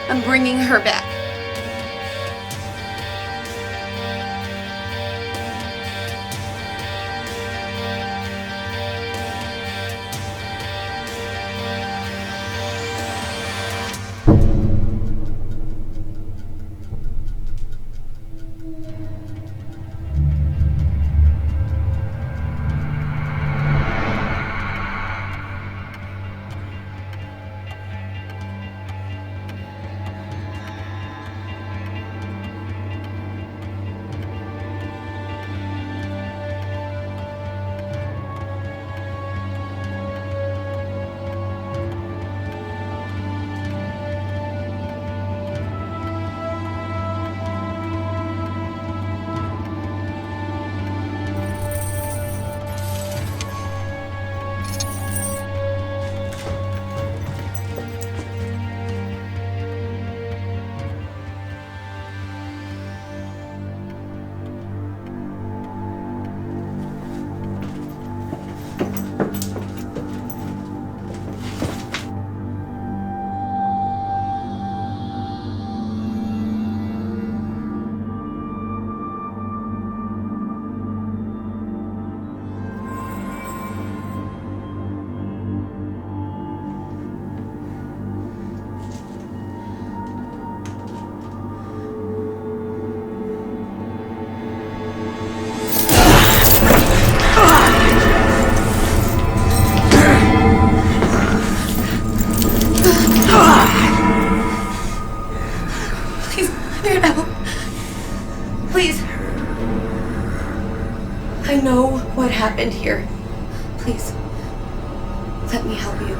I'm bringing her back. I know what happened here. Please, let me help you.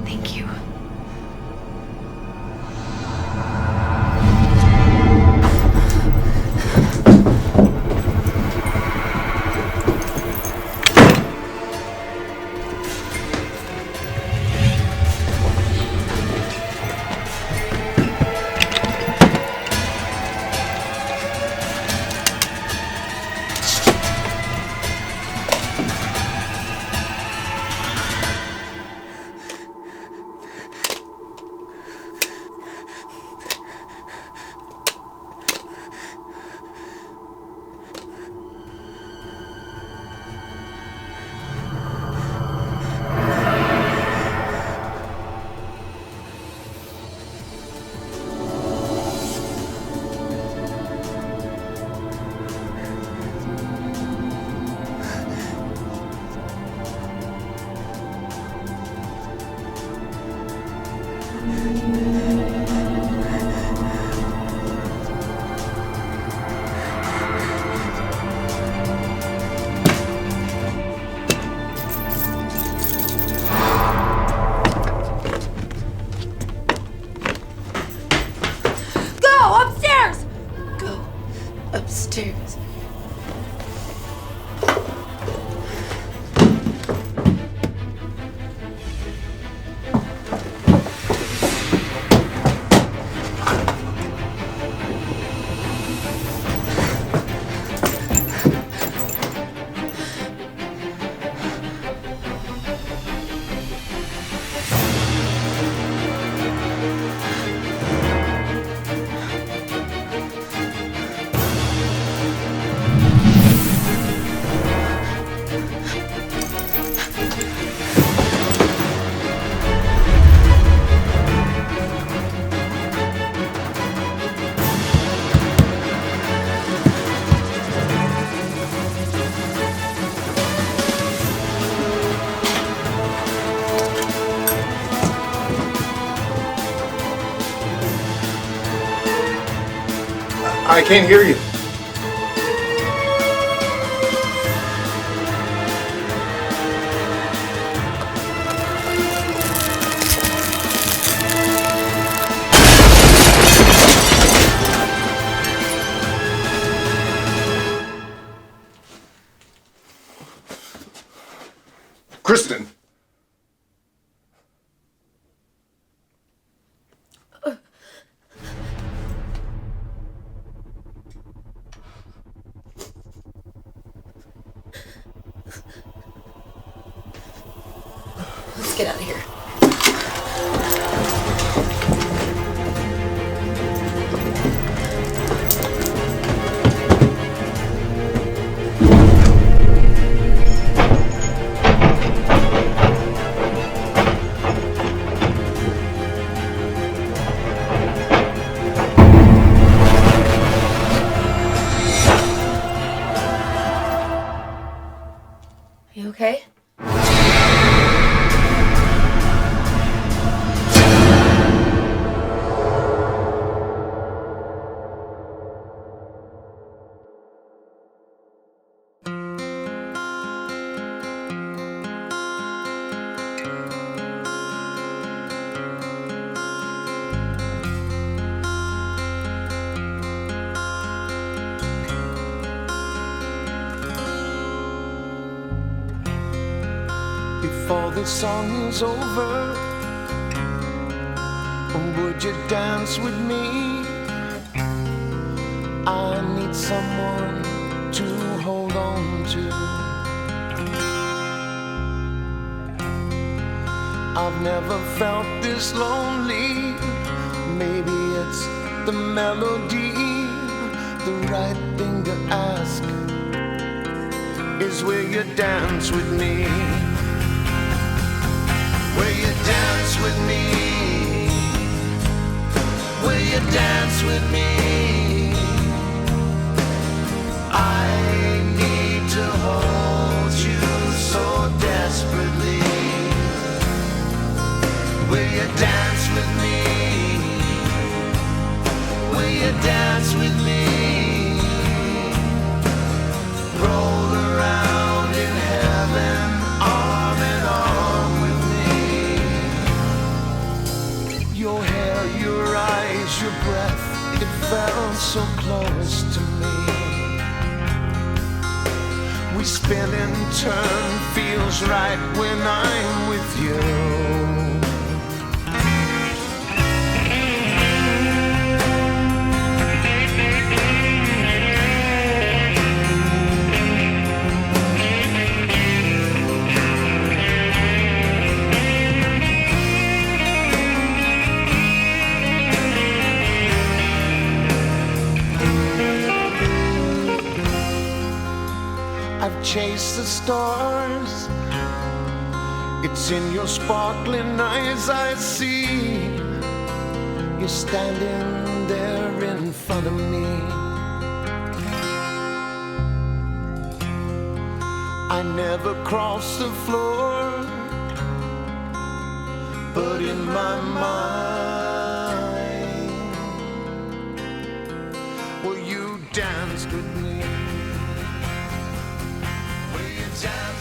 Thank you. Upstairs. I can't hear you. Kristen. Let's get out of here. You okay? Before this song is over, would you dance with me? I need someone to hold on to. I've never felt this lonely. Maybe it's the melody. The right thing to ask is will you dance with me? Will you dance with me? Will you dance with me? I need to hold you. so close to me. We spin and turn, feels right when I'm with you. I've chased the stars. It's in your sparkling eyes I see. You're standing there in front of me. I never cross the floor, but in my mind, will you dance with me? Will you dance?